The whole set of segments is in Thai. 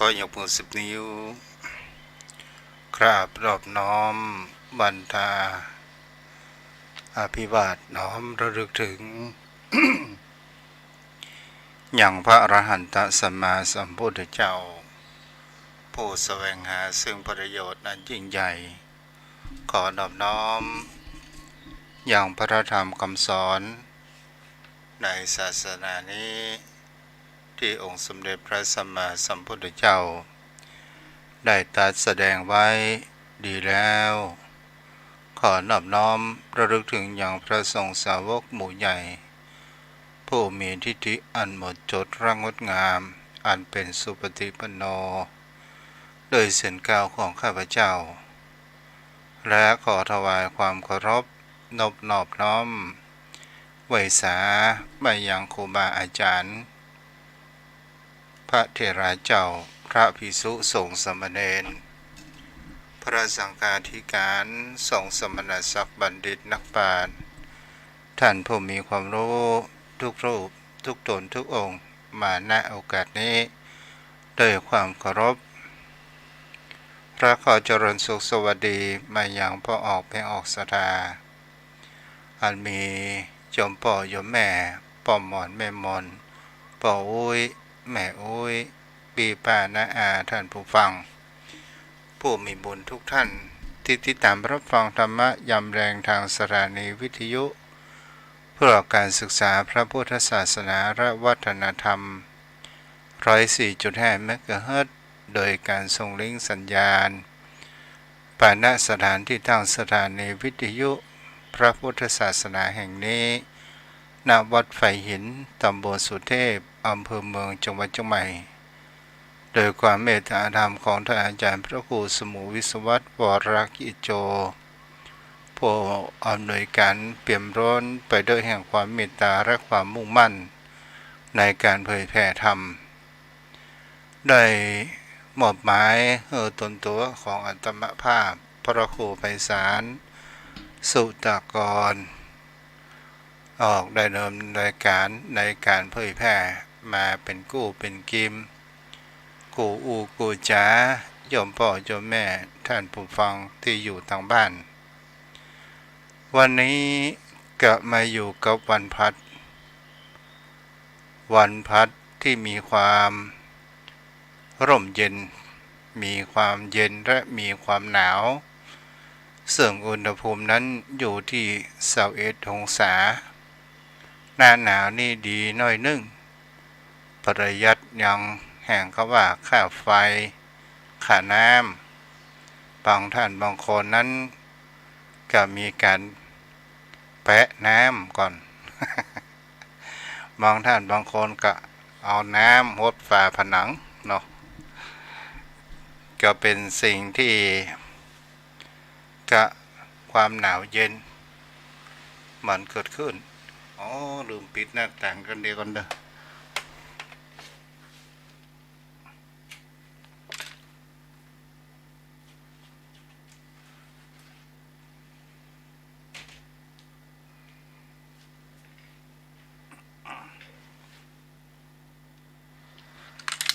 อยกมือ10 นิ้วกราบรอบน้อมบรรทาอภิวาทน้อมระลึกถึง อย่างพระอรหันตสัมมาสัมพุทธเจ้าผู้แสวงหาซึ่งประโยชน์นั้นยิ่งใหญ่ขอนอบน้อมอย่างพระธรรมคำสอนในศาสนานี้ที่องค์สมเด็จพระสัมมาสัมพุทธเจ้าได้ตรัสแสดงไว้ดีแล้วขอนอบน้อมระลึกถึงอย่างพระสงฆ์สาวกหมู่ใหญ่ผู้มีทิฏฐิอันหมดจดระงดงามอันเป็นสุปฏิปันโนโดยเสียงกล่าวของข้าพเจ้าและขอถวายความเคารพนอบน้อมไหวสาไปยังครูบาอาจารย์พระเถระเจ้าพระภิกษุสงฆ์สามเณรพระสังฆาธิการสงฆ์สมณศักดิ์บัณฑิตนักปราชญ์ท่านผู้มีความรู้ทุกรูปทุกตนทุกองค์มาณโอกาสนี้ด้วยความเคารพพระขอเจริญสุขสวัสดีมาอย่างพ่อออกแม่ออกศรัทธาอันมีโยมพ่อโยมแม่พ่อหมอนแม่มนพ่ออุ้ยแม่อุ้ยปีป้าน้าอาท่านผู้ฟังผู้มีบุญทุกท่านที่ติดตามรับฟังธรรมะยามแรงทางสถานีวิทยุเพื่อการศึกษาพระพุทธศาสนาและวัฒนธรรม 104.5 เมกะเฮิรตซ์โดยการส่งลิงก์สัญญาณไปณสถานที่ตั้งสถานีวิทยุพระพุทธศาสนาแห่งนี้ณวัดไฟหินตำบลสุเทพอำเภอเมืองจังหวัดเชียงใหม่โดยความเมตตาธรรมของท่านอาจารย์พระครูสมุวิศวัตรวรกิจโจผู้อำนวยการเปี่ยมร้นไปด้วยแห่งความเมตตาและความมุ่งมั่นในการเผยแผ่ธรรมได้มอบหมายตนตัวของอัตมภาพพระครูไพศาลสุตากรออกได้ดำเนินรายการในการเผยแผ่มาเป็นกู้เป็นกิมกูอูกูจ๋าโยมพ่อโยมแม่ท่านผู้ฟังที่อยู่ทางบ้านวันนี้ก็มาอยู่กับวันพัดที่มีความร่มเย็นมีความเย็นและมีความหนาวซึ่งอุณหภูมินั้นอยู่ที่21 องศาหน้าหนาวนี่ดีน้อยนึงประหยัดยังแห่งก็ว่าค่าไฟค่าน้ำบางท่านบางคนนั้นก็มีการแปะน้ำก่อน บางท่านบางคนก็เอาน้ำหดฝาผนังเนาะก็เป็นสิ่งที่ก็ความหนาวเย็นมันเกิดขึ้นลืมปิดหน้าต่างกันเดียวกันเด้อ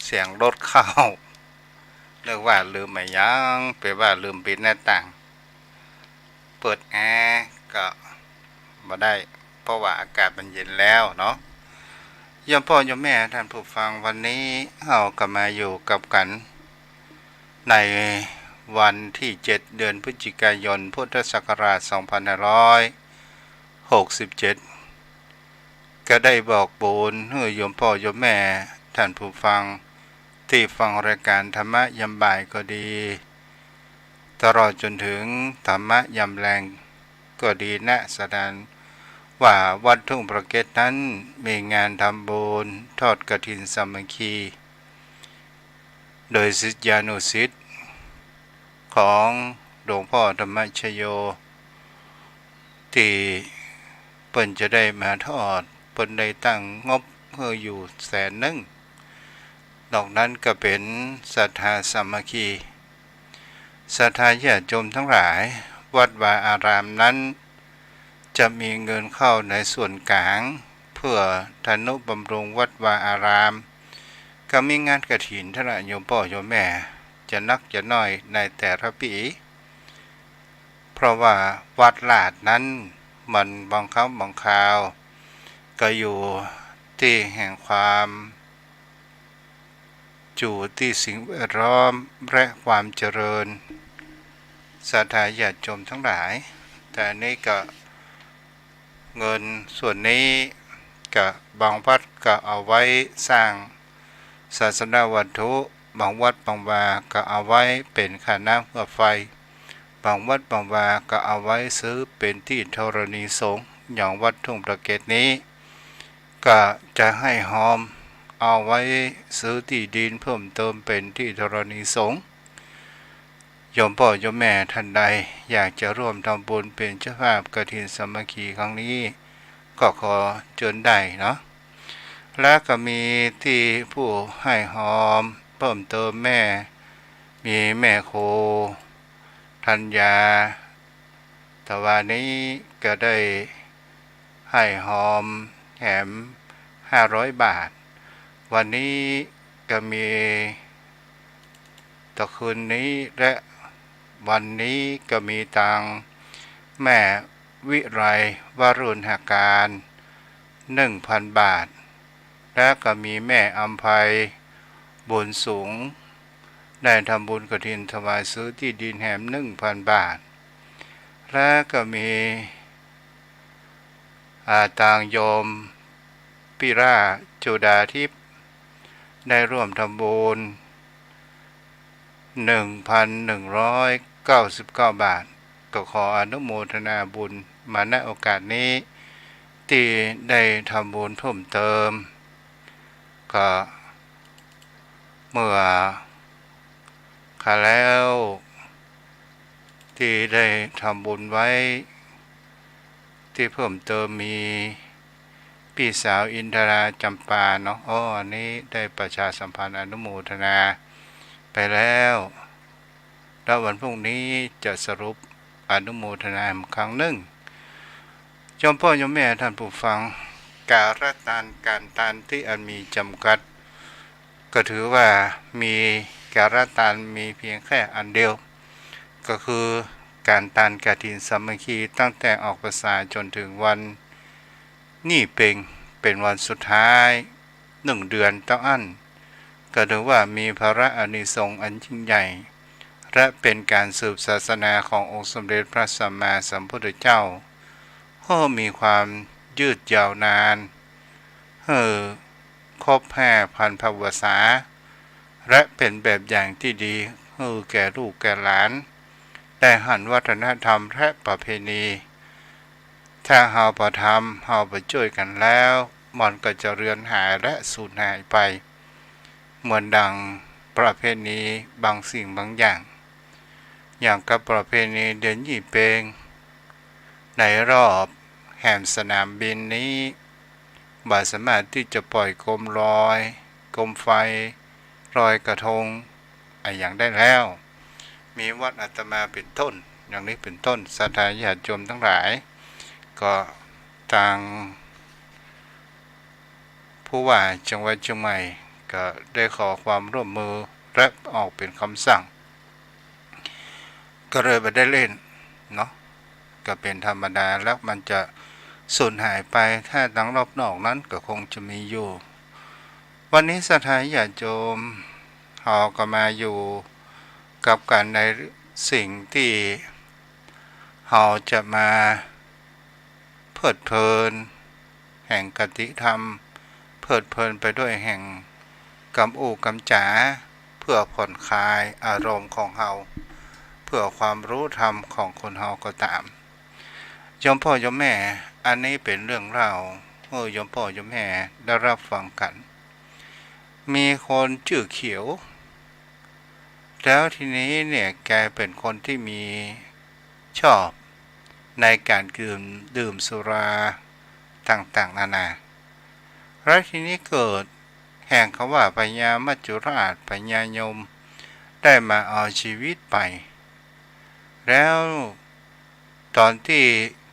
เสียงรถเข้าเรียกว่าลืมไม่ยังแปลว่าลืมปิดหน้าต่างเปิดแอร์ก็มาได้เพราะว่าอากาศมันเย็นแล้วเนาะโยมพ่อโยมแม่ท่านผู้ฟังวันนี้เราก็มาอยู่กับกันในวันที่7 เดือนพฤศจิกายนพุทธศักราช2567ก็ได้บอกบุญให้โยมพ่อโยมแม่ท่านผู้ฟังที่ฟังรายการธรรมะยามบ่ายก็ดีตลอดจนถึงธรรมะยามแรงก็ดีณสถานว่าวัดทุ่งประเกศนั้นมีงานทำบุญทอดกฐินสามัคคีโดยศิษยานุศิษย์ของหลวงพ่อธรรมชโยที่เปิ้นจะได้มาทอดเปิ้นได้ตั้งงบเพื่ออยู่100,000นอกนั้นก็เป็นศรัทธาสามัคคีศรัทธาญาติโยมทั้งหลายวัดวาอารามนั้นจะมีเงินเข้าในส่วนกลางเพื่อทนุบำรุงวัดวาอาราม ก็มีงานกฐินท่านโยมพ่อโยมแม่จะนักจะน้อยในแต่ละปีเพราะว่าวัดลาดนั้นมันบางครั้งบางคราวก็อยู่ที่แห่งความจู่ที่สิ่งแวดล้อมและความเจริญศรัทธาญาติโยมทั้งหลายแต่นี่ก็เงินส่วนนี้ก็บางวัดก็เอาไว้สร้างศาสนาวัตถุบางวัดบางวาก็เอาไว้เป็นค่าน้ำค่าไฟบางวัดบางวาก็เอาไว้ซื้อเป็นที่ธรณีสงฆ์อย่างวัดทุ่งประเกศนี้ก็จะให้หอมเอาไว้ซื้อที่ดินเพิ่มเติมเป็นที่ธรณีสงฆ์โยมพ่อโยมแม่ท่านใดอยากจะร่วมทำบุญเป็นเจ้าภาพกฐินสามัคคีครั้งนี้ก็ขอเชิญได้เนาะและก็มีที่ผู้ให้หอมเพิ่มเติมมีแม่โคธัญญาแต่วันนี้ก็ได้ให้หอมแถม500 บาทวันนี้ก็มีต่อคืนนี้และวันนี้ก็มีทางแม่วิไลวรุณหการ 1,000 บาทและก็มีแม่อัมภัยบุญสูงได้ทำบุญกฐินถวายซื้อที่ดินแหม 1,000 บาทและก็มีทางโยมปิราจุดาทิพย์ได้ร่วมทำบุญ 1,199 บาทก็ขออนุโมทนาบุญมาณโอกาสนี้ที่ได้ทำบุญเพิ่มเติมก็เมื่อแล้วที่ได้ทำบุญไว้ที่เพิ่มเติมมีพี่สาวอินทราจำปาเนาะอันนี้ได้ประชาสัมพันธ์อนุโมทนาไปแล้ววันพรุ่งนี้จะสรุปอนุโมทนาครั้งหนึ่งโยมพ่อโยมแม่ท่านผู้ฟังการทานที่อันมีจำกัดก็ถือว่ามีการทานมีเพียงแค่อันเดียวก็คือการทานกฐินสามัคคีตั้งแต่ออกพรรษาจนถึงวันนี่เป็นวันสุดท้าย1 เดือนต่ออันก็ถือว่ามีพระอานิสงส์อันยิ่งใหญ่และเป็นการสืบศาสนาขององค์สมเด็จพระสัมมาสัมพุทธเจ้ามีความยืดยาวนานครบ5,000 พรรษาและเป็นแบบอย่างที่ดีแก่ลูกแก่หลานได้หันวัฒนธรรมและประเพณีถ้าเฮาประทำเฮาไปช่วยกันแล้วมันก็จะเรือนหายและสูญหายไปเหมือนดังประเพณีบางสิ่งบางอย่างกับประเพณีเดือนยี่เปงในรอบแห่มสนามบินนี้บ่สามารถที่จะปล่อยโคมลอยโคมไฟลอยกระทงอย่างได้แล้วมีวัดอาตมาเป็นต้นอย่างนี้เป็นต้นศรัทธาญาติโยมทั้งหลายก็ทางผู้ว่าจังหวัดเชียงใหม่ก็ได้ขอความร่วมมือและออกเป็นคำสั่งก็เลยไม่ได้เล่นเนาะก็เป็นธรรมดาแล้วมันจะสูญหายไปถ้าทั้งรอบนอกนั้นก็คงจะมีอยู่วันนี้ศรัทธาญาติโยมเราก็มาอยู่กับกันในสิ่งที่เราจะมาเพลิดเพลินแห่งกติธรรมเพลิดเพลินไปด้วยแห่งกำอูกำจ๋าเพื่อผ่อนคลายอารมณ์ของเราเพื่อความรู้ธรรมของคนเราก็ตามโยมพ่อโยมแม่อันนี้เป็นเรื่องเล่าโยมพ่อโยมแม่ได้รับฟังกันมีคนชื่อเขียวแล้วทีนี้เนี่ยแกเป็นคนที่มีชอบในการดื่มสุราต่างๆนานาแล้วทีนี้เกิดแห่งคำว่าพญามัจจุราชพญายมได้มาเอาชีวิตไปแล้วตอนที่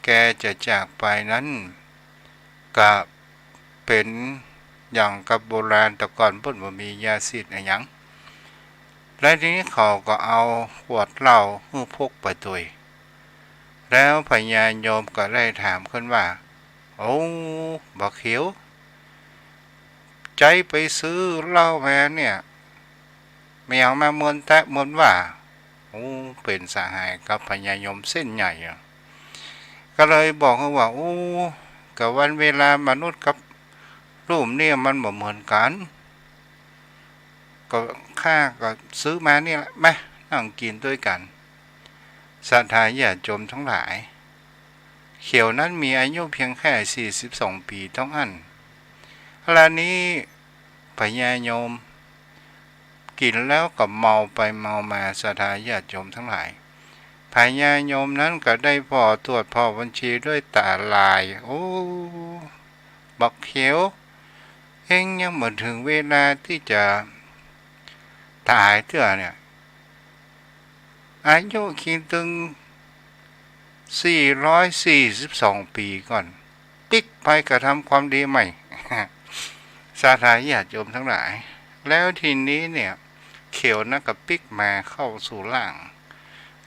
แกจะจากไปนั้นก็เป็น อย่างกับโบราณแต่ก่อนเพิ่นบ่มียาซีดอะไรหยังและทีนี้เขาก็เอาขวดเหล้าฮื้อพกไปตุยแล้วพญาโยมก็ได้ถามขึ้นว่าโอ้บักเขียวใจไปซื้อเหล้ามาเนี่ยไม่เอามามวนแตะมวนว่าโอ้เป็นสหายกับพญายมเส้นใหญ่ก็เลยบอกเขาว่าโอ้กับวันเวลามนุษย์กับรูปเนี่ยมันบ่เหมือนกันก็ข้าก็ซื้อมานี่แหละมานั่งกินด้วยกันศรัทธาญาติโยมทั้งหลายเขียวนั้นมีอายุเพียงแค่42ปีต้องอันเวลานี้พญายมกินแล้วก็เมาไปเมามาศรัทธาญาติโยมทั้งหลายพญาโยมนั้นก็ได้พอตรวจพอบัญชีด้วยตาลายโอ้บักเขียวเอ็งยังหมดถึงเวลาที่จะตายเถอะเนี่ยอายุคิดถึง442ปีก่อนติ๊กไปกระทำความดีใหม่ศรัทธาญาติโยมทั้งหลายแล้วทีนี้เนี่ยเขียวนักกับปิ๊กมาเข้าสู่ล่าง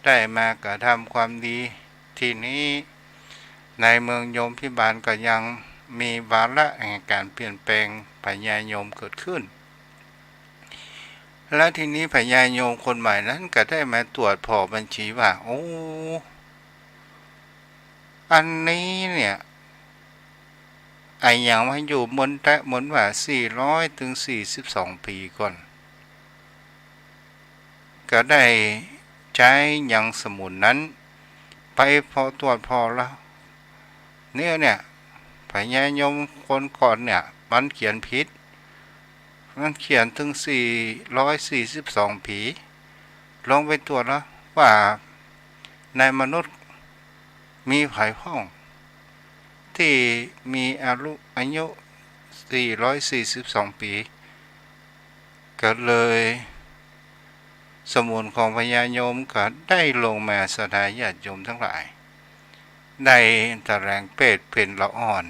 ได้มากระทำความดีทีนี้ในเมืองโยมพิบาลก็ยังมีวาระแห่งการเปลี่ยนแปลงพญาโยมเกิดขึ้นและทีนี้พญาโยมคนใหม่นั้นก็ได้มาตรวจพอบัญชีว่าโอ้อันนี้เนี่ยไอ้อย่างมาอยู่บนแตะบนว่า400 ถึง 42 ปีก่อนก็ได้ใช้ยังสมุนนั้นไปพอตรวจพอแล้วเนี่ยพญายมคนก่อนเนี่ยมันเขียนผิดมันเขียนถึง442ปีลองไปตรวจแล้วว่าในมนุษย์มีไผพ้องที่มีอายุ442ปีก็เลยสมุนของพญาโยมก็ได้ลงมาสดายญาติโยมทั้งหลายได้ตะแรงเป็ดเป็นละอ่อน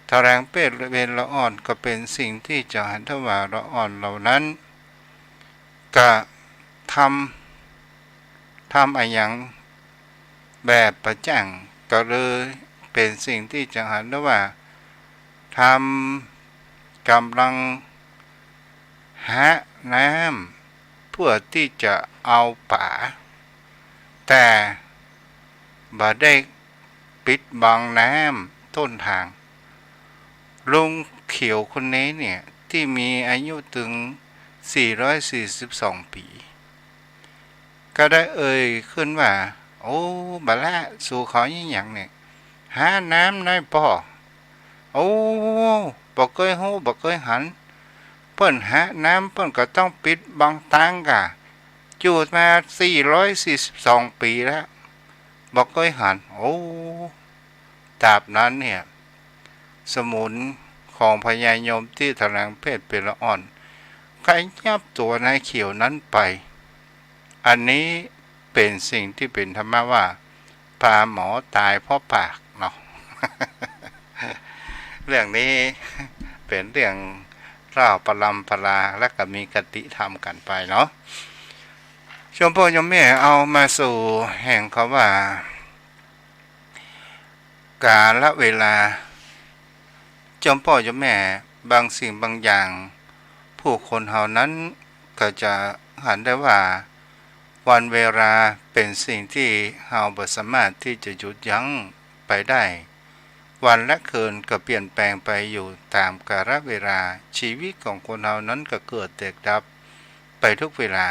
ตะแรงเป็ดเป็นละอ่อนก็เป็นสิ่งที่จะหันทว่าละอ่อนเหล่านั้นก็ทำอะไรอย่างแบบประจังก็เลยเป็นสิ่งที่จะหันทว่าทำกำลังหาน้ำเพื่อที่จะเอาป่าแต่บ่ได้ปิดบังน้ำต้นทางลุงเขียวคนนี้เนี่ยที่มีอายุถึง442ปีก็ได้ขึ้นว่าโอ้บาละสู่เขาอย่างเนี่ยหาน้ำในป่อโอ้บ่เคยฮู้บ่เคยหันเปิ้นหาน้ำเปิ้นก็ต้องปิดบังทางกะอยู่มา442ปีแล้วบ่เคยหันโอ้ตราบนั้นเนี่ยสมุนของพญายมที่แถลงเพศเป็นละอ่อนก็ยับตัวนายเขียวนั้นไปอันนี้เป็นสิ่งที่เป็นธรรมะว่าปลาหมอตายเพราะปากเนาะ เรื่องนี้เป็นเรื่องเล่าปรำปราและก็มีกติธรรมกันไปเนาะชมพ่อชมแม่เอามาสู่แห่งเขาว่ากาลเวลาจอมพ่อจอมแม่บางสิ่งบางอย่างผู้คนเฮานั้นก็จะหันได้ว่าวันเวลาเป็นสิ่งที่เฮาบ่สามารถที่จะหยุดยั้งไปได้วันและคืนก็เปลี่ยนแปลงไปอยู่ตามกาลเวลาชีวิตของคนเฮานั้นก็เกิดแตกดับไปทุกเวลา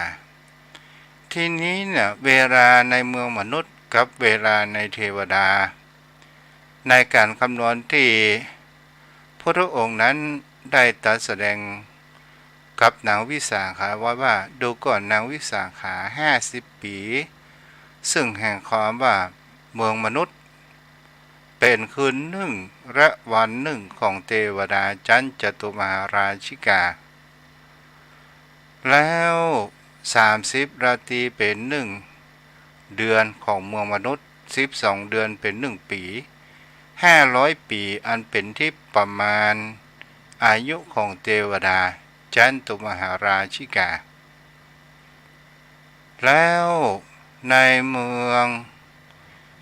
ทีนี้เนี่ยเวลาในเมืองมนุษย์กับเวลาในเทวดาในการคำนวณที่พระองค์นั้นได้ตรัสแสดงกับนางวิสาขาว่าดูก่อนนางวิสาขา50 ปีซึ่งแห่งความว่าเมืองมนุษย์เป็นคืนหนึ่งและวันหนึ่งของเทวดาชั้นจตุมหาราชิกาแล้ว30 ราตรีเป็น1 เดือนของเมืองมนุษย์12 เดือนเป็น1 ปี500 ปีอันเป็นที่ประมาณ อายุของเทวดาจันตุมหาราชิกาแล้วในเมือง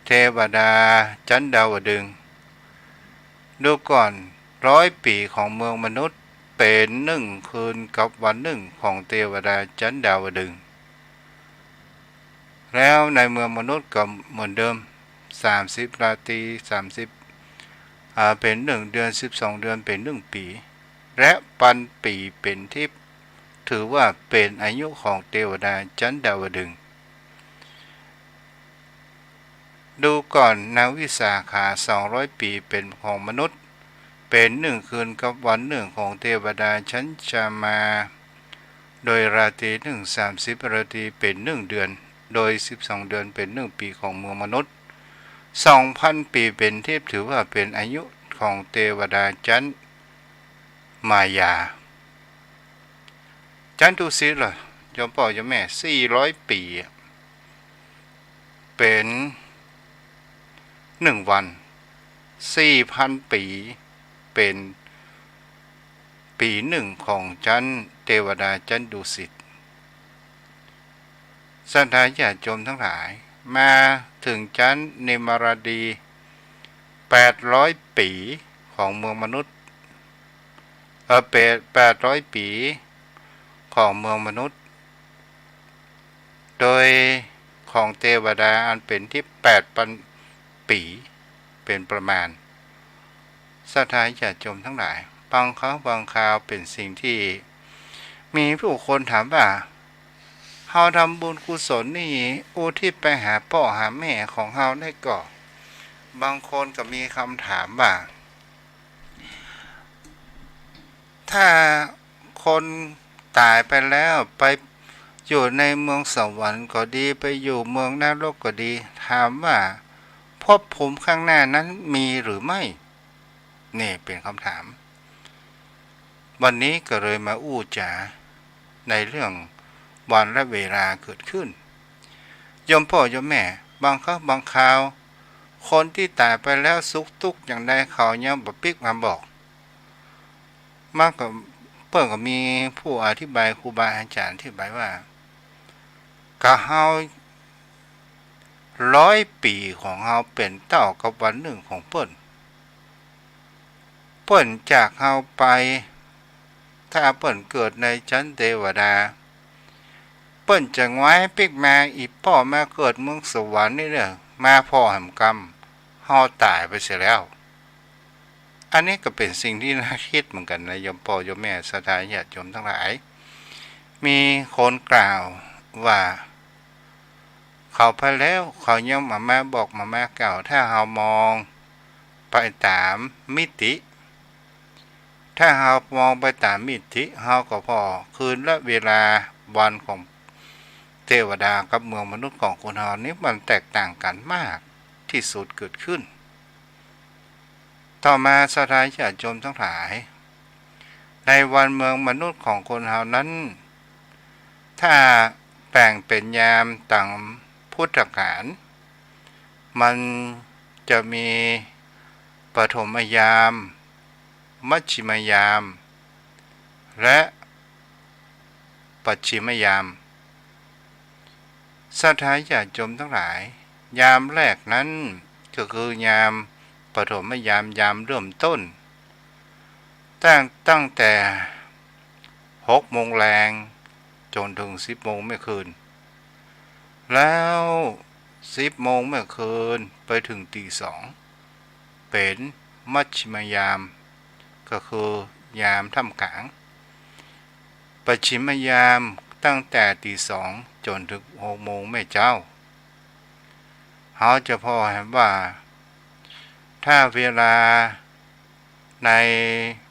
เทวดาจันดาวดึงส์ดูก่อน100 ปีของเมืองมนุษย์เป็น1 คืนกับวันหนึ่งของเทวดาจันดาวดึงส์แล้วในเมืองมนุษย์ก็เหมือนเดิม30 ราตรีเป็น1 เดือน12 เดือนเป็น1 ปีและพันปีเป็นทิพย์ถือว่าเป็นอายุของเทวดาจันดาวดึงส์ดูก่อนนางวิสาขา200 ปีเป็นของมนุษย์เป็น1 คืนกับวันหนึ่งของเทวดาชั้นชามาโดยราตรี30 ราตรีเป็น1 เดือนโดย12 เดือนเป็น1 ปีของเมืองมนุษย์2,000 ปีเป็นเทพถือว่าเป็นอายุของเทวดาชั้นมายาจันทุศิลป์ยมพ่อยมแม่400 ปีเป็น1 วัน4,000 ปีเป็นปี1 ของจันเทวดาจันดุสิตสันทายาโจมทั้งหลายมาถึงจันเนมรดี800 ปีของเมืองมนุษย์800 ปีของเมืองมนุษย์โดยของเทวดาอันเป็นที่8,000 ปีเป็นประมาณสัทธาญาติโยมทั้งหลายบางครั้งบางคราวเป็นสิ่งที่มีผู้คนถามว่าเฮาทำบุญกุศลนี่อุทิศไปหาพ่อหาแม่ของเฮาได้ก่อบางคนก็มีคำถามว่าถ้าคนตายไปแล้วไปอยู่ในเมืองสวรรค์ก็ดีไปอยู่เมืองนรกก็ดีถามว่าภพภูมิข้างหน้านั้นมีหรือไม่นี่เป็นคำถามวันนี้ก็เลยมาอู้จ๋าในเรื่องวันและเวลาเกิดขึ้นโยมพ่อโยมแม่บางครั้งบางคราวคนที่ตายไปแล้วสุขทุกข์อย่างใดเขายังบ่ปิกมาบอกมากกว่าเพิ่นก็มีผู้อธิบายครูบาอาจารย์ที่บายว่ากะเฮา100 ปีของเฮาเป็นเท่ากับวันหนึ่งของเปิ้นจากเฮาไปถ้าเปิ้นเกิดในชั้นเทวดาเปิ้นจะง้อยปิกมาอีพ่อมาเกิดเมืองสวรรค์นี่เด้อมาพ่อแห่งกรรมเฮาตายไปเสียแล้วอันนี้ก็เป็นสิ่งที่น่าคิดเหมือนกันนะโยมพ่อโยมแม่ศรัทธาญาติโยมทั้งหลายมีคนกล่าวว่าเขาไปแล้วเขายังมาบอกมากล่าวถ้าเฮามองไปตามมิติถ้าเฮามองไปตามมิติเฮาก็พอคืนและเวลาวันของเทวดากับเมืองมนุษย์ของคนเฮานี้มันแตกต่างกันมากที่สุดเกิดขึ้นต่อมาศรัทธาญาติโยมทั้งหลายในวันเมืองมนุษย์ของคนเฮานั้นถ้าแบ่งเป็นยามต่างพุทธกาลมันจะมีปฐมยามมัชฌิมยามและปัจฉิมยามศรัทธาญาติโยมทั้งหลายยามแรกนั้นก็คือยามปฐมยามเริ่มต้นตั้งแต่6 โมงแรงจนถึง10 โมงเมื่อคืนแล้ว10 โมงเมื่อคืนไปถึงตี 2เป็นมัชฌิมยามก็คือยามท่ามกลางปัจฉิมยามตั้งแต่ตี 2จนถึง6 โมงแม่เจ้าเขาจะพอเห็นว่าถ้าเวลาใน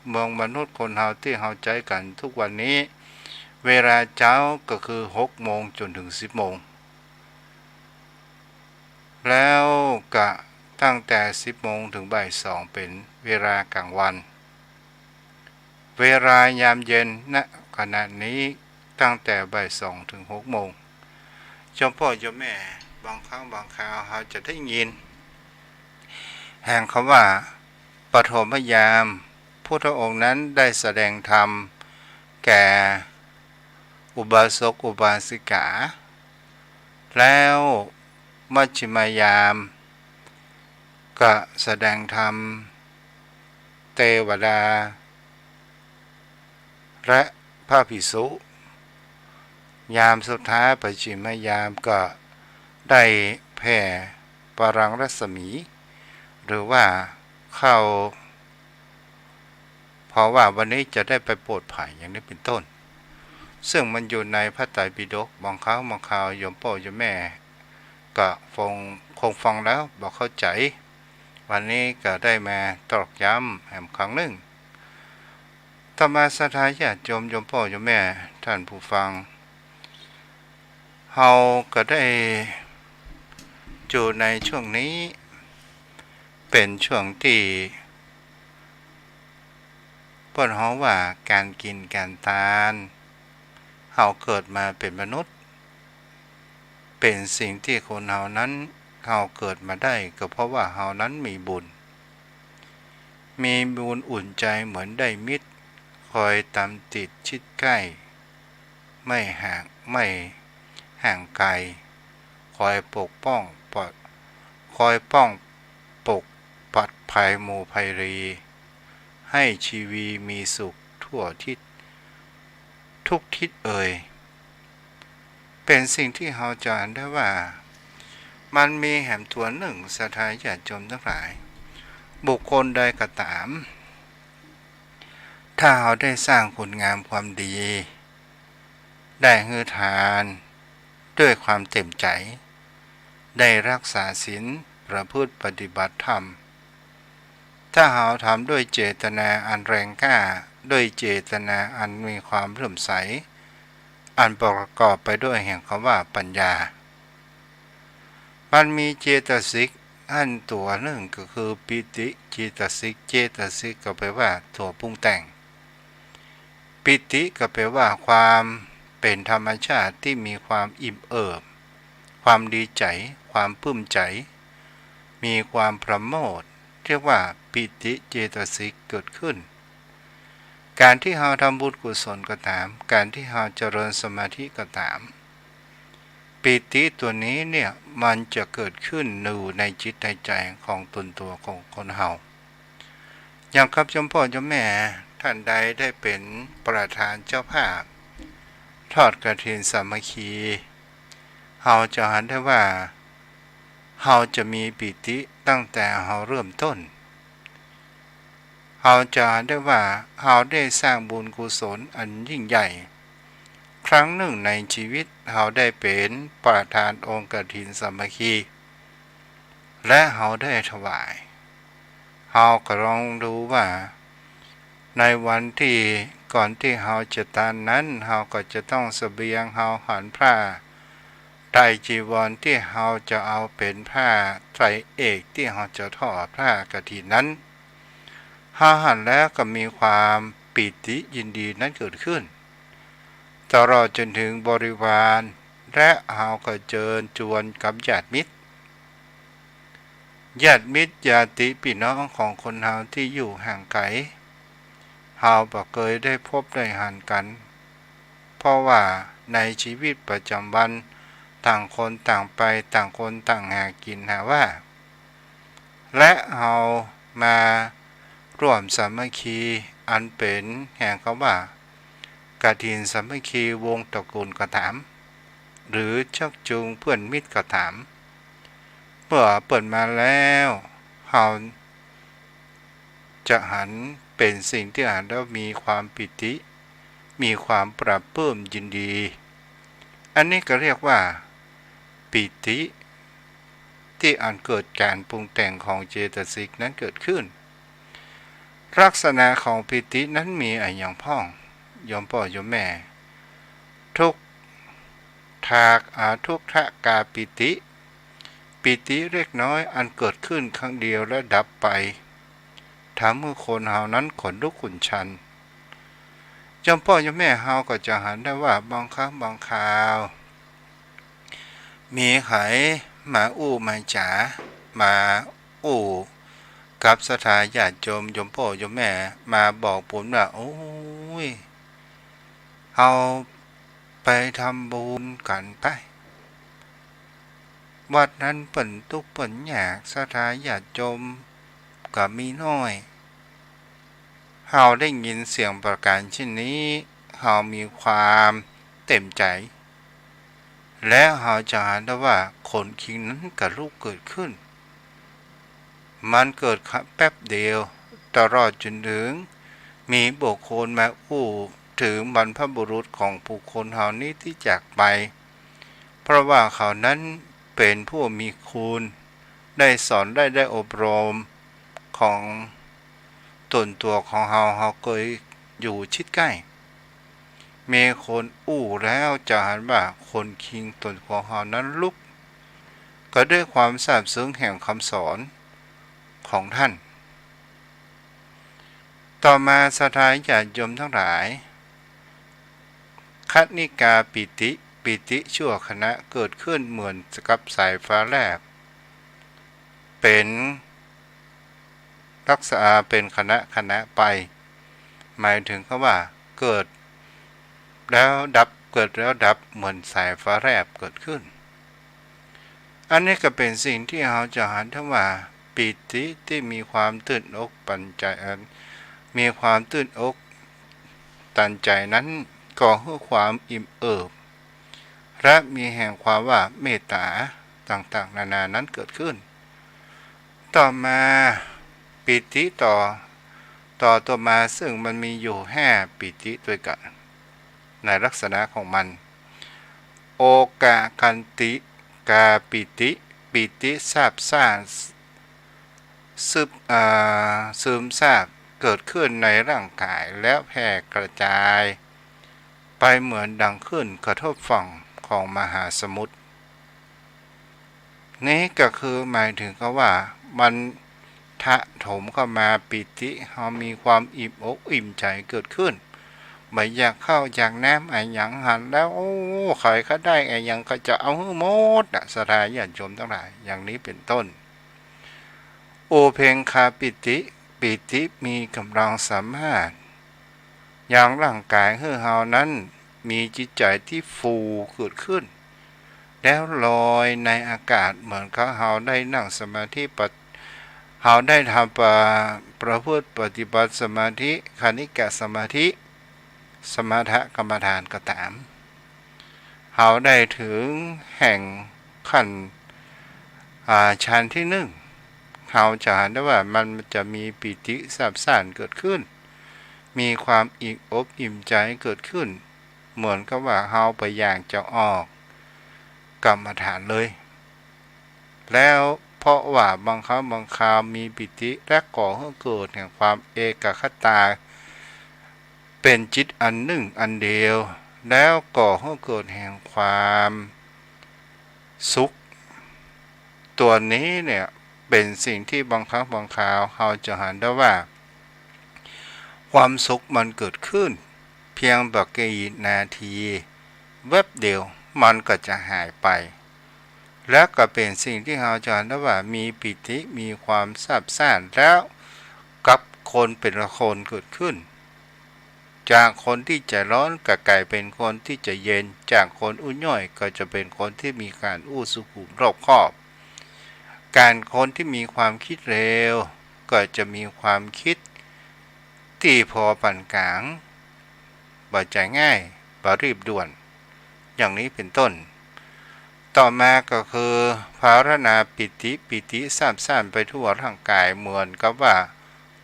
เมืองมนุษย์คนเฮาที่เฮาใจกันทุกวันนี้เวลาเช้าก็คือ6 โมงจนถึง10 โมงแล้วก็ตั้งแต่10 โมงถึงบ่าย 2เป็นเวลากลางวันเวลายามเย็นณขณะนี้ตั้งแต่บ่าย 2ถึง6 โมงโยมพ่อโยมแม่บางครั้งบางคราวเราจะได้ยินแห่งคำว่าปฐมยามพุ พุทธองค์นั้นได้แสดงธรรมแก่อุบาสกอุบาสิกาแล้วมัชฌิมยามก็แสดงธรรมเทวดาและพระภิกษุยามสุดท้ายปัจฉิมยามก็ได้แผ่ปรังรัศมีหรือว่าเข้าเพราะว่าวันนี้จะได้ไปโปรดภัยอย่างนี้เป็นต้นซึ่งมันอยู่ในพระไตรปิฎกบางคราวโยมพ่อโยมแม่ก็คงฟังแล้วบอกเข้าใจวันนี้ก็ได้มาตอกย้ำแห่งครั้งหนึ่งธรรมสถานญาติโยมพ่อโยมแม่ท่านผู้ฟังเฮาก็ได้อยู่ในช่วงนี้เป็นช่วงที่เปิ้นเฮาว่าการกินการทานเฮาเกิดมาเป็นมนุษย์เป็นสิ่งที่คนเฮานั้นเฮาเกิดมาได้ก็เพราะว่าเฮานั้นมีบุญอุ่นใจเหมือนได้มิตรคอยตามติดชิดใกล้ไม่ห่างไกลคอยปกป้องปกปัดภัยหมู่ภัยรีให้ชีวีมีสุขทั่วทิศทุกทิศเป็นสิ่งที่เราจะอ่านได้ว่ามันมีแห่งตัวหนึ่งสถานญาติโยมทั้งหลายบุคคลใดก็ตามถ้าเราได้สร้างคุณงามความดีได้ให้ทานด้วยความเต็มใจได้รักษาศีลประพฤติปฏิบัติธรรมถ้าเราทำด้วยเจตนาอันแรงกล้าด้วยเจตนาอันมีความเลื่อมใสอันประกอบไปด้วยแห่งคำว่าปัญญามันมีเจตสิกอันตัวหนึ่งก็คือปิติเจตสิกก็แปลว่าตัวปรุงแต่งปิติก็แปลว่าความเป็นธรรมชาติที่มีความอิ่มเอิบความดีใจความปลื้มใจมีความประโมทเรียกว่าปิติเจตสิกเกิดขึ้นการที่เราทำบุญกุศลก็ตามการที่เราเจริญสมาธิก็ตามปิติตัวนี้เนี่ยมันจะเกิดขึ้นในจิตใจของตนตัวของคนเฮาอย่างครับโยมพ่อโยมแม่ท่านใดได้เป็นประธานเจ้าภาพทอดกฐินสามัคคีเฮาจะเห็นได้ว่าเฮาจะมีปิติตั้งแต่เฮาเริ่มต้นเฮาจะเห็นได้ว่าเฮาได้สร้างบุญกุศลอันยิ่งใหญ่ครั้งหนึ่งในชีวิตเฮาได้เป็นประธานองค์กฐินสามัคคีและเฮาได้ถวายเฮาก็ลองดูว่าในวันที่ก่อนที่เฮาจะทานนั้นเฮาก็จะต้องเสบียงเฮาหันผ้าไตรจีวรที่เฮาจะเอาเป็นผ้าไตรเอกที่เฮาจะทอดผ้ากฐินนั้นเฮาหันแล้วก็มีความปิติยินดีนั้นเกิดขึ้นตลอดจนถึงบริวารและเฮาก็เชิญชวนกับญาติมิตรญาติพี่น้องของคนเฮาที่อยู่ห่างไกลเฮาบ่เคยได้พบได้หันกันเพราะว่าในชีวิตประจำวันต่างคนต่างไปต่างคนต่างหากินหาว่าและเฮามาร่วมสามัคคีอันเป็นแห่งคำว่ากฐินสามัคคีวงตระกูลก็ตามหรือชักจูงเพื่อนมิตรก็ตามเมื่อเปิดมาแล้วเฮาจะหันเป็นสิ่งที่อ่านแล้วมีความปิติมีความปราบปลื้มยินดีอันนี้ก็เรียกว่าปิติที่อันเกิดการปรุงแต่งของเจตสิกนั้นเกิดขึ้นลักษณะของปิตินั้นมีอย่างพ้องโยมพ่อโยมแม่ทุกขกาปิติเล็กน้อยอันเกิดขึ้นครั้งเดียวและดับไปทำให้คนเฮานั้นขนลุกขุนชันโยมพ่อโยมแม่เฮาก็จะเห็นได้ว่าบางครั้งบางคราวมีไขมาอู้มาจ๋ามาอู้ กับสถาญาติโยมพ่อโยมแม่มาบอกผมว่าโอ้ยเอาไปทำบุญกันไปวัดนั้นเปิ่นทุกข์เปิ่นยากสถาญาติโยมก็มีน้อยเฮาได้ยินเสียงประการเช่นนี้เฮามีความเต็มใจและเฮาจะเห็นได้ว่าคนคิงนั้นกับลูกเกิดขึ้นมันเกิดแป๊บเดียวตลอดจนถึงมีบุคคลมาอู้ถึงบรรพบุรุษของบุคคลเหล่านี้ที่จากไปเพราะว่าเขานั้นเป็นผู้มีคุณได้สอนได้อบรมของตนตัวของเขาเคยอยู่ชิดใกล้มีคนอู้แล้วจะเห็นว่าคนคิงตนของเขานั้นลุกก็ด้วยความซาบซึ้งแห่งคำสอนของท่านต่อมาสถาญาติโยมทั้งหลายคัตนิกาปิติชั่วคณะเกิดขึ้นเหมือนกับสายฟ้าแลบเป็นรักษาเป็นคณะไปหมายถึงว่าเกิดแล้วดับเกิดแล้วดับเหมือนสายฟ้าแลบเกิดขึ้นอันนี้ก็เป็นสิ่งที่เราจะหันทั้งว่าปิติที่มีความตื่นอกปัญใจมีความตื่นอกตันใจนั้นก่อให้ความอิ่มเอิบและมีแห่งความว่าเมตตาต่างๆนานานั้นเกิดขึ้นต่อมาปิติต่อมาซึ่งมันมีอยู่5ปิติด้วยกันในลักษณะของมันโอกาคันติกาปิติทราบซ่านซึมซาบเกิดขึ้นในร่างกายแล้วแผ่กระจายไปเหมือนดังขึ้นกระทบฝั่งของมหาสมุทรนี้ก็คือหมายถึงว่ามันถะถมเข้ามาปิติเรามีความอิ่มอกอิ่มใจเกิดขึ้นไม่อยากเข้าอยากน้ำไอ้ยังหันแล้วโอ้ใครเขาได้ไอ้ยังก็จะเอาหมดสถาญาติโยมทั้งหลายอย่างนี้เป็นต้นโอเพงคาปิติมีกำลังสามารถอย่างร่างกายของเรานั้นมีจิตใจที่ฟูเกิดขึ้นแล้วลอยในอากาศเหมือนกับเราได้นั่งสมาธิเราได้ทำประพฤติปฏิบัติสมาธิคณิกะสมาธิสมถกรรมฐานก็ตามเราได้ถึงแห่งขั้นชั้นที่เราจะเห็นได้ว่ามันจะมีปิติซาบซ่านเกิดขึ้นมีความอิ่มอกอิ่มใจเกิดขึ้นเหมือนกับว่าเราไปอย่างจะออกกรรมฐานเลยแล้วเพราะว่าบางครั้งบางคราวมีปิติและก่อให้เกิดแห่งความเอกคตาเป็นจิตอันหนึ่งอันเดียวแล้วก่อให้เกิดแห่งความสุขตัวนี้เนี่ยเป็นสิ่งที่บางครั้งบางคราวเราจะเห็นได้ว่าความสุขมันเกิดขึ้นเพียงแบบกี่นาทีแวบเดียวมันก็จะหายไปและก็เป็นสิ่งที่เราจะเห็นได้ว่ามีปิติมีความซาบซ่านแล้วกับคนเป็นคนเกิดขึ้นจากคนที่ใจร้อนก็กลายเป็นคนที่ใจเย็นจากคนอุ่นย่อยก็จะเป็นคนที่มีการสุขุมรอบคอบการคนที่มีความคิดเร็วก็จะมีความคิดที่พอปานกลางบ่ใจง่ายบ่รีบด่วนอย่างนี้เป็นต้นต่อมาก็คือภารณาปิติซาบซ่านไปทั่วร่างกายเหมือนกับว่า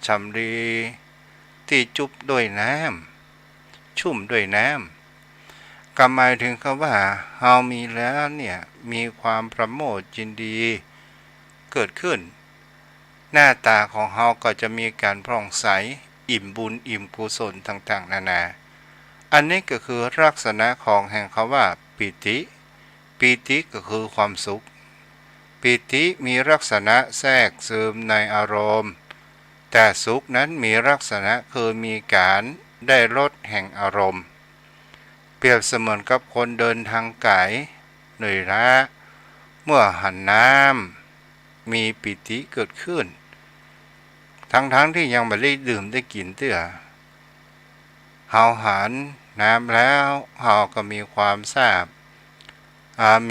ชำรีที่จุบด้วยน้ำชุ่มด้วยน้ำก็หมายถึงคำว่าเฮามีแล้วเนี่ยมีความประโมทยินดีเกิดขึ้นหน้าตาของเฮาก็จะมีการผ่องใสอิ่มบุญอิ่มกุศลต่างๆนานาอันนี้ก็คือลักษณะของแห่งคำว่าปิติก็คือความสุขปิติมีลักษณะแทรกซึมในอารมณ์แต่สุขนั้นมีลักษณะคือมีการได้ลดแห่งอารมณ์เปรียบเสมือนกับคนเดินทางไกลเหนื่อยล้าเมื่อหันน้ำมีปิติเกิดขึ้น ทั้งที่ยังไม่ได้ดื่มได้กินเตื้อเฮาหารน้ำแล้วเฮาก็มีความทราบ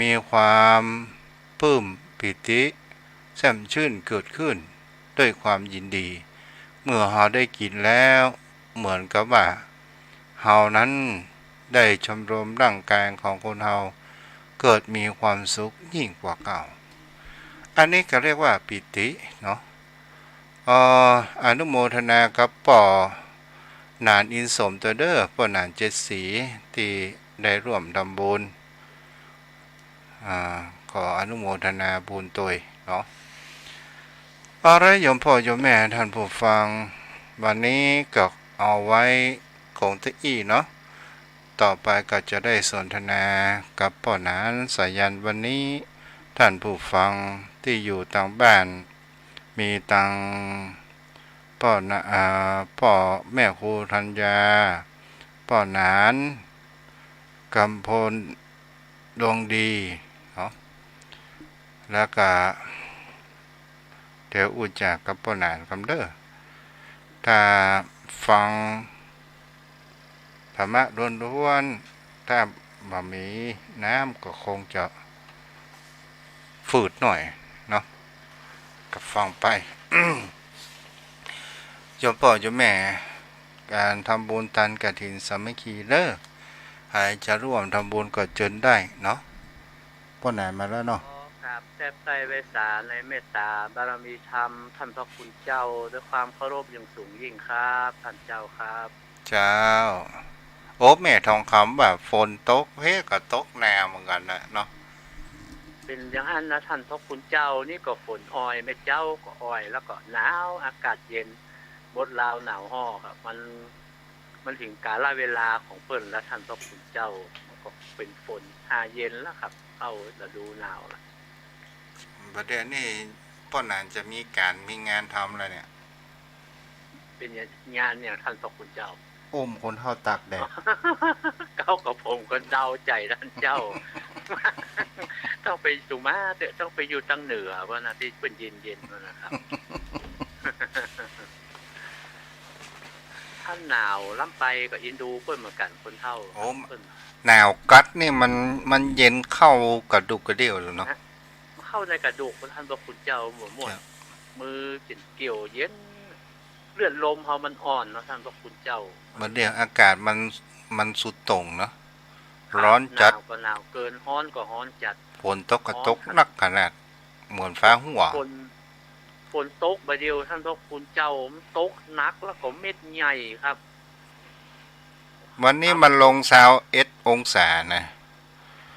มีความปลื้มปิติแช่มชื่นเกิดขึ้นด้วยความยินดีเมื่อเฮาได้กินแล้วเหมือนกับว่าเฮานั้นได้ชมรมร่างกายของคนเฮาเกิดมีความสุขยิ่งกว่าเก่าอันนี้ก็เรียกว่าปิติเนาะอนุโมทนากับป่อนานอินสมตัวเด้อป่อนานเจ็ดสีที่ได้ร่วมทำบุญขออนุโมทนาบุญตัวเนาะอะไรโยมพ่อโยมแม่ท่านผู้ฟังวันนี้ก็เอาไว้คงจะอี้เนาะต่อไปก็จะได้สนทนากับป่อนานสายันวันนี้ท่านผู้ฟังที่อยู่ต่างบ้านมีตังพ่อแม่ครูธัญญาป่อนานกำพลดวงดีเนาะแล้วก็เดี๋ยวอุจจากับป่อนานคำเด้อถ้าฟังธรรมะล้วนๆถ้าบ่มีน้ำก็คงจะฝืดหน่อยเนาะกับฟังไป โยมพ่อโยมแม่การทำบุญตันกฐินสามัคคีเด้อใครจะร่วมทำบุญก็เชิญได้เนาะพ่อไหนมาแล้วเนาะครับแทบใจไวสาในเมตตาบารมีธรรมท่านพระคุณเจ้าด้วยความเคารพอย่างสูงยิ่งครับท่านเจ้าครับเจ้าโอ้แม่ทองคำแบบฝนตกเฮ้ก็ตกแนวเหมือนกันนะเนาะเป็นอย่างนั้นนะท่านพระคุณเจ้านี่ก็ฝนอ้อยแม่เจ้าก็อ้อยแล้วก็หนาวอากาศเย็นบดลาวหนาวห่อครับมันถึงกาลเวลาของเพิ่นและท่านพระคุณเจ้ามันก็เป็นฝนหาเย็นแล้วครับเข้าฤดูหนาวแล้วประเดี๋ยวนี้พ่อนานจะมีการมีงานทำอะไรเนี่ยเป็นงานเนี่ยท่านพระคุณเจ้าคนเท่าตักแดดเก้ากับผมก็เดาใจท่านเจ้าต้องไปสุมาเตะต้องไปอยู่ตั้งเหนือว่านะที่เป็นเย็นๆนะครับท่านหนาวล้ำไปก็อินดูเพิ่นเหมือนกันคนเท่าหนาวกัดนี่มันเย็นเข้ากระดูกกระเดี่ยวเลยเนาะเข้าในกระดูกท่านพระคุณเจ้าหมดมือเกี่ยวเย็นเลือดลมเฮามันอ่อนเนาะท่านพระคุณเจ้าเดี๋ยวอากาศมันสุดตรงเนาะร้อนจัดก็หนาวเกินร้อนก็ร้อนจัดฝนตกก็ตกหนักขนาดเหมือนฟ้าหัวฝนตกบาเดียวท่านพระคุณเจ้ามันตกหนักแล้วก็เม็ดใหญ่ครับวันนี้มันลง21 องศานะ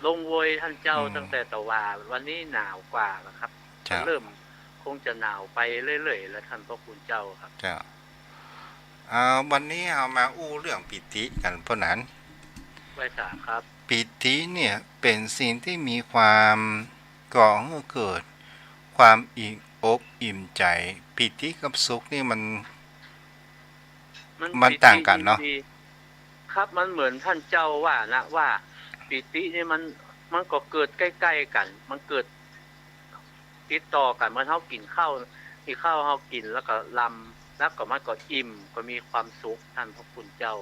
ลงโวยท่านเจ้าตั้งแต่ตะวันวันนี้หนาวกว่าแล้วครับเริ่มคงจะหนาวไปเรื่อยๆแล้วท่านพระคุณเจ้าครับเจ้าวันนี้เอามาอู้เรื่องปิติกันเพราะนั้นไว้สาครับปิติเนี่ยเป็นสิ่งที่มีความก่อให้เกิดความอิ่มอกอิ่มใจปิติกับสุขนี่มันต่างกันเนาะครับมันเหมือนท่านเจ้าว่านะว่าปิตินี่มันก็เกิดใกล้ๆกันมันเกิดติดต่อกันเมื่อเฮากินข้าวที่ข้าวเฮากินแล้วก็ลำแล้วก็มันก็อิ่มก็มีความสุขท่านพระคุณเจ้า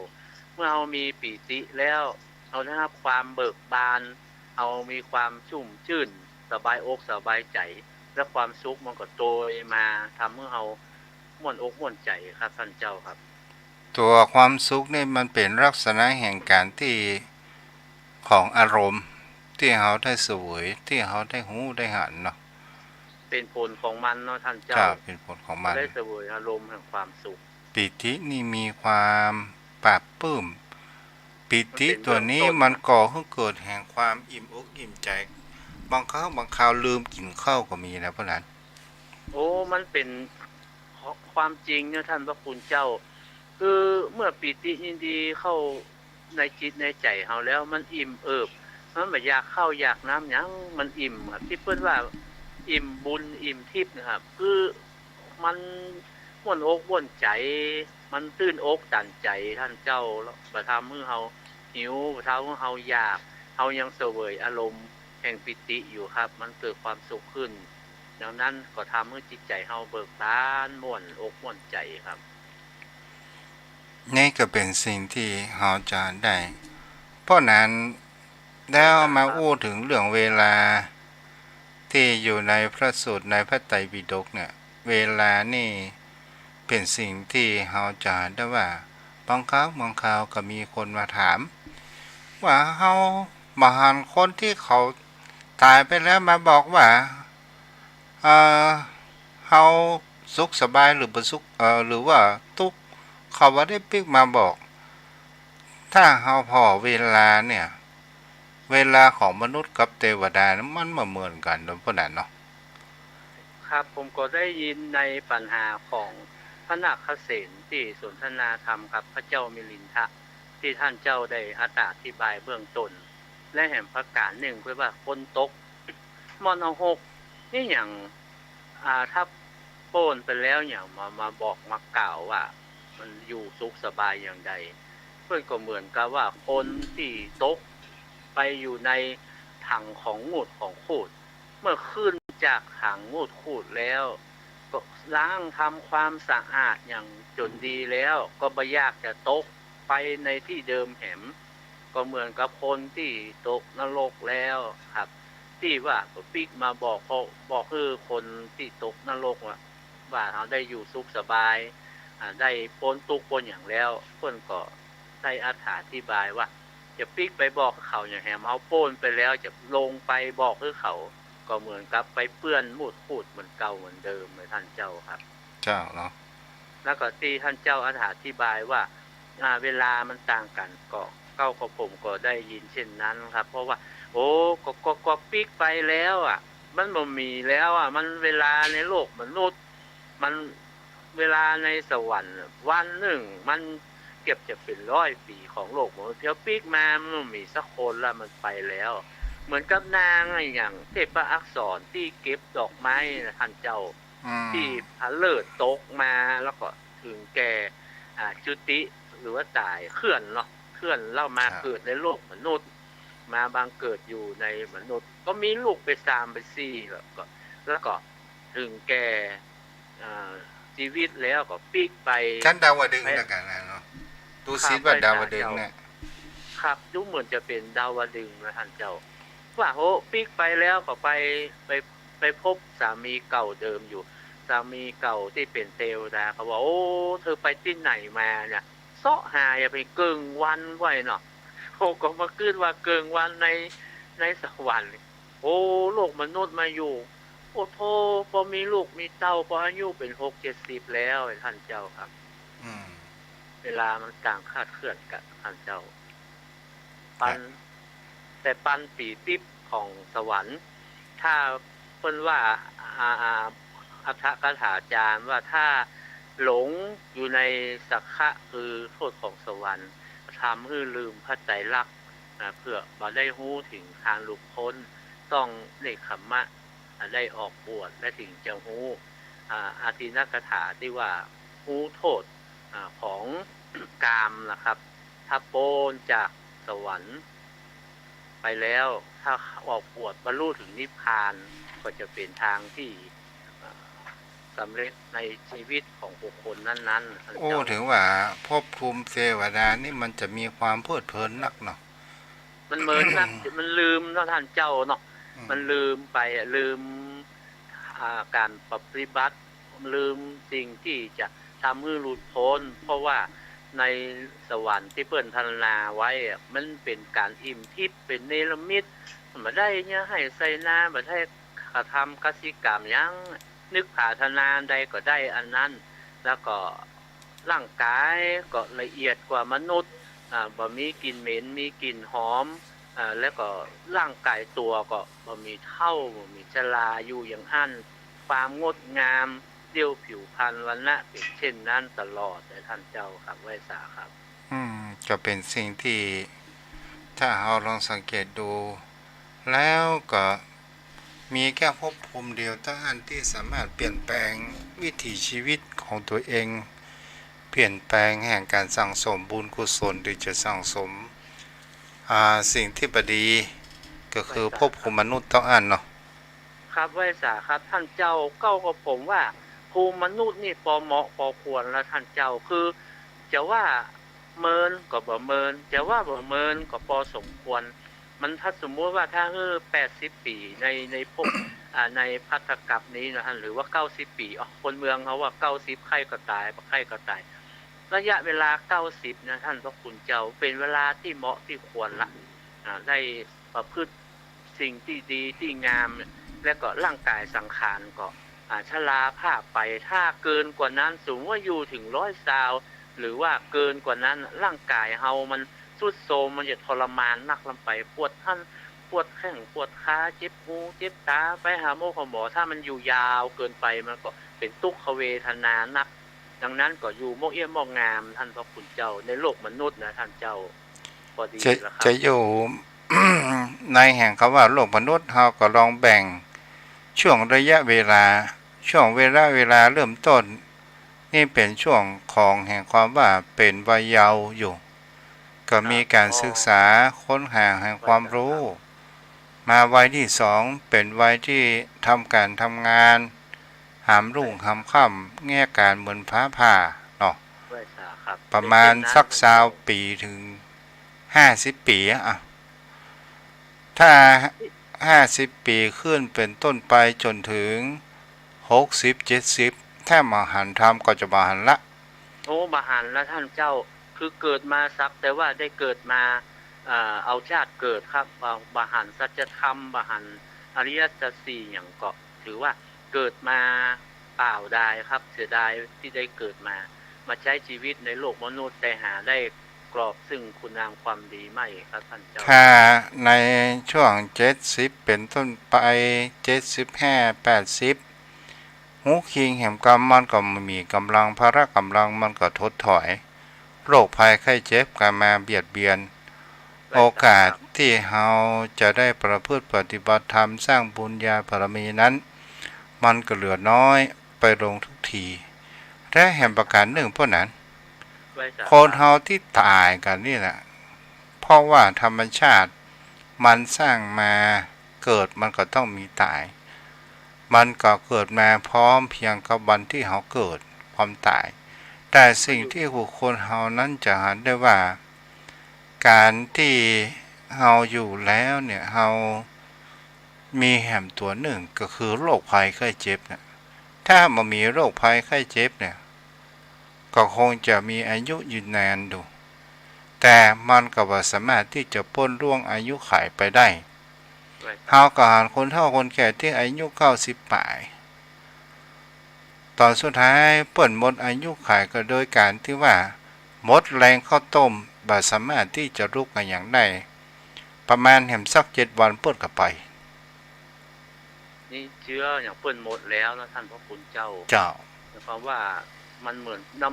เมื่อเฮามีปิติแล้วเอาได้รับความเบิกบานเอามีความชุ่มชื่นสบายอกสบายใจและความสุขมันก็โตยมาทำให้เฮาม่วนอกม่วนใจครับท่านเจ้าครับตัวความสุขนี่มันเป็นลักษณะแห่งการที่ของอารมณ์ที่เฮาได้เสวยที่เฮาได้หูได้หันเนาะเป็นผลของมันเนาะท่านเจ้าเป็นผลของมันได้เสวยอารมณ์แห่งความสุขปิตินี่มีความปราบปลื้มปิติตัวนี้มันก่อให้เกิดแห่งความอิ่มอกอิ่มใจบางคราวลืมกินข้าวก็มีนะเพราะนั้นโอ้มันเป็นความจริงเนี่ยท่านพระคุณเจ้าคือเมื่อปิติยินดีเข้าในจิตในใจเฮาแล้วมันอิ่มเอิบมันไม่อยากเข้าอยากน้ำหยังมันอิ่มครับที่เพิ่นว่าอิ่มบุญอิ่มทิพย์นะครับคือมันม่วนอกม่วนใจมันตื้นอกตันใจท่านเจ้าแล้วบ่ทำให้เฮาหิวบ่ทำให้เฮาอยากเฮายังเสวยอารมณ์แห่งปิติอยู่ครับมันเกิดความสุขขึ้น ดังนั้นก็ทำให้จิตใจเฮาเบิกบานม่วนอกม่วนใจครับนี่ก็เป็นสิ่งที่เราจะได้เพราะนั้นแล้วมาอู้ถึงเรื่องเวลาที่อยู่ในพระสูตรในพระไตรปิฎกเนี่ยเวลานี่เป็นสิ่งที่เราจะได้ว่าบางครั้งบางคราวก็มีคนมาถามว่าเฮาบางคนที่เขาตายไปแล้วมาบอกว่าเเฮาสุขสบายหรือบ่สุขหรือว่าทุกข์เขาบ่ได้ปิกมาบอกถ้าเฮาพอเวลาเนี่ยเวลาของมนุษย์กับเทวดามันบ่เหมือนกันเพราะนั้นเนาะครับผมก็ได้ยินในปัญหาของพระนาคเษนที่สนทนาธรรมกับพระเจ้ามิลินทะที่ท่านเจ้าได้อธิบายเบื้องต้นและแห่งประกาศหนึ่งเพื่อว่าคนตกมรณะ6นี่อย่างถ้าโป้นไปแล้วอย่างมาบอกมากล่าวว่ามันอยู่สุขสบายอย่างใดเพื่อนก็เหมือนกับว่าคนที่ตกไปอยู่ในถังของงูดของขูดเมื่อขึ้นจากถังงูดขูดแล้วก็ล้างทำความสะอาดอย่างจนดีแล้วก็บ่อยากจะตกไปในที่เดิมแหมก็เหมือนกับคนที่ตกนรกแล้วครับที่ว่าปิกมาบอกคือคนที่ตกนรกว่าเขาได้อยู่สุขสบายได้พ้นทุกข์พ้นอย่างแล้วเพิ่นก็ได้อธิบายว่าจะปิกไปบอกเขาอย่างแหมเอาโป้นไปแล้วจะลงไปบอกคือเขาก็เหมือนกับไปเปื้อนมูดพูดเหมือนเก่าเหมือนเดิมเลยท่านเจ้าครับเจ้าเนาะแล้วก็ที่ท่านเจ้าอธิบายว่าเวลามันต่างกันก็เก้าของผมก็ได้ยินเช่นนั้นครับเพราะว่าโอ้ก็ปิกไปแล้วมันบ่มีแล้วมันเวลาในโลกมนุษย์มันเวลาในสวรรค์วันหนึ่งมันเก็บจะเป็น100 ปีของโลกมนุษย์เพียวปิกมามันมีสักคนละมันไปแล้วเหมือนกับนางอย่างเทพอักษรที่เก็บดอกไม้ท่านเจ้าที่พระเลิศตกมาแล้วก็ถึงแก่จุติหรือว่าตายเคลื่อนเนาะเคลื่อนเล่ามาเกิดในโลกมนุษย์มาบางเกิดอยู่ในมนุษย์ก็มีลูกไป3ไป4แล้วก็ถึงแก่ชีวิตแล้วก็ปิกไปชั้นดาวดึงส์แล้วกันเนาะดูซิว่าดาวดึงส์เนี่ยครับดูเหมือนจะเป็นดาวดึงส์นะท่านเจ้าว่าโหปิกไปแล้วก็ไปพบสามีเก่าเดิมอยู่สามีเก่าที่เป็นเทวดาเขาบอกโอ้เธอไปที่ไหนมาเนี่ยเสาะหาอย่าไปเกิงวันไว้เนาะโอ้ก็มาขึ้นว่าเกิงวันในสวรรค์โอ้โลกมนุษย์มาอยู่โอ้โธ่พอมีลูกมีเต้าพออายุเป็น60-70แล้วท่านเจ้าครับเวลามันต่างคาดเคลื่อนกันท่านเจ้าปันปีติบของสวรรค์ถ้าเพิ่นว่าอัฏฐกถาจารย์ว่าถ้าหลงอยู่ในสักขะคือโทษของสวรรค์ทำให้ลืมพระไตรลักษณ์เพื่อบ่ได้รู้ถึงทางหลุดพ้นต้องเนกขัมมะได้ออกบวชและถึงจะรู้อาทินกถาที่ว่ารู้โทษของกามนะครับถ้าโปนจากสวรรค์ไปแล้วถ้าออกบวชบรรลุถึงนิพพานก็จะเป็นทางที่สำเร็จในชีวิตของบุคคลนั้นๆโอ้ถึงว่าภพภูมิเทวดานี่มันจะมีความเพลิดเพลินนักเนาะมันเหมือนนักมันลืมท่านเจ้าเนาะมันลืมไปลืมการปฏิบัติลืมสิ่งที่จะทำให้หลุดพ้นเพราะว่าในสวรรค์ที่เปิ้นพัฒนาไว้มันเป็นการอิ่มทิพย์เป็นเนรมิตบ่ได้เนี่ยให้ใส่นาบ่ได้กระทำกสิกรรมหยังนึกปรารถนาใดก็ได้อันนั้นแล้วก็ร่างกายก็ละเอียดกว่ามนุษย์บ่มีกลิ่นเหม็นมีกลิ่นหอมแล้วก็ร่างกายตัวก็บ่มีเฒ่าบ่มีชราอยู่อย่างอั้นความงดงามเดี่ยวผิวพรรณวรรณะเป็นเช่นนั้นตลอดเลยท่านเจ้าครับไว้สาครับก็เป็นสิ่งที่ถ้าเราลองสังเกตดูแล้วก็มีแค่ภพภูมิเดียวเท่านั้นที่สามารถเปลี่ยนแปลงวิถีชีวิตของตัวเองเปลี่ยนแปลงแห่งการสั่งสมบุญกุศลหรือจะสั่งสมสิ่งที่บดีก็คือภพภูมิมนุษย์เท่านั้นเนาะ ครับไว้สาครับท่านเจ้าเก้ากับผมว่าภูมิมนุษย์นี่พอเหมาะพอควรแล้วท่านเจ้าคือจะว่าเมินก็บ่เมินจะว่าบ่เมินก็พอสมควรมันถ้าสมมุติว่าถ้า80 ปีในพวกในพัฒกรรมนี้นะท่านหรือว่า90 ปีคนเมืองเขาว่า90ใครก็ตายบ่ใครก็ตายระยะเวลา90นะท่านพระคุณเจ้าเป็นเวลาที่เหมาะที่ควรละได้ประพฤติสิ่งที่ดีที่งามและก็ร่างกายสังขารก็ชราภาพไปถ้าเกินกว่านั้นสูงว่าอยู่ถึง100 ซาวหรือว่าเกินกว่านั้นร่างกายเฮามันทรุดโทรมมันจะทรมานนักลำไปปวดท่านปวดแข้งปวดขาเจ็บหูเจ็บตาไปหาหมอถ้ามันอยู่ยาวเกินไปมันก็เป็นทุกขเวทนานักดังนั้นก็อยู่มกเอี้ยมมกงามท่านพระคุณเจ้าในโลกมนุษย์นะท่านเจ้าพอดีแล้วครับจะอยู่ ในแห่งคำว่าโลกมนุษย์เราก็ลองแบ่งช่วงระยะเวลาช่วงเวลาเริ่มต้นนี่เป็นช่วงของแห่งความว่าเป็นวัยเยาว์อยู่ก็มีการศึกษาค้นหาแห่งความรู้มาวัยที่สองเป็นวัยที่ทำการทำงานหามรุ่งหามค่ำแง่การเหมือนฟ้าผ่าเนาะประมาณสัก20 ปีถึง50 ปีอ่ะถ้า50 ปีขึ้นเป็นต้นไปจนถึง60-70ถ้ามาหันทำก็จะมาหันละโอ้มาหันแล้วท่านเจ้าคือเกิดมาซักแต่ว่าได้เกิดมาเอาชาติเกิดครับบาหันสัจธรรมบาหันอริยสัจสี่อย่างก็ถือว่าเกิดมาเปล่าได้ครับเสียดายที่ได้เกิดมาใช้ชีวิตในโลกมนุษย์แต่หาได้กรอบซึ่งคุณงามความดีไม่ครับท่านเจ้าถ้าในช่วง70เป็นต้นไป75-80หูคิงแห่งกรรมมันก็มีกำลังพละกำลังมันก็ถดถอยโรคภัยไข้เจ็บก็มาเบียดเบียนโอกาสที่เราจะได้ประพฤติปฏิบัติธรรมสร้างบุญญาบารมีนั้นมันก็เหลือน้อยไปลงทุกทีและแห่งประการหนึ่งเพราะนั้นคนเฮาที่ตายกันนี่แหละเพราะว่าธรรมชาติมันสร้างมาเกิดมันก็ต้องมีตายมันก็เกิดมาพร้อมเพียงกับวันที่เฮาเกิดความตายแต่สิ่งที่บุคคลเฮานั้นจะเห็นได้ว่าการที่เฮาอยู่แล้วเนี่ยเฮามีแหมตัวหนึ่งก็คือโรคภัยไข้เจ็บเนี่ยถ้ามันมีโรคภัยไข้เจ็บเนี่ยก็คงจะมีอายุยืนนานดูแต่มันก็บ่สามารถที่จะพ้นล่วงอายุขัยไปได้เฮาก็หันคนเฒ่าคนแก่ที่อายุ90 ปลายตอนสุดท้ายเปิ้นหมดอายุขัยก็โดยการที่ว่าหมดแรงข้าวต้มบ่สามารถที่จะลุกมาอย่างได้ประมาณแหมสัก7 วันเปิ้นก็ไปนี่เชื้ออย่างเปิ้นหมดแล้วนะท่านพระคุณเจ้าหมายความว่ามันเหมือนน้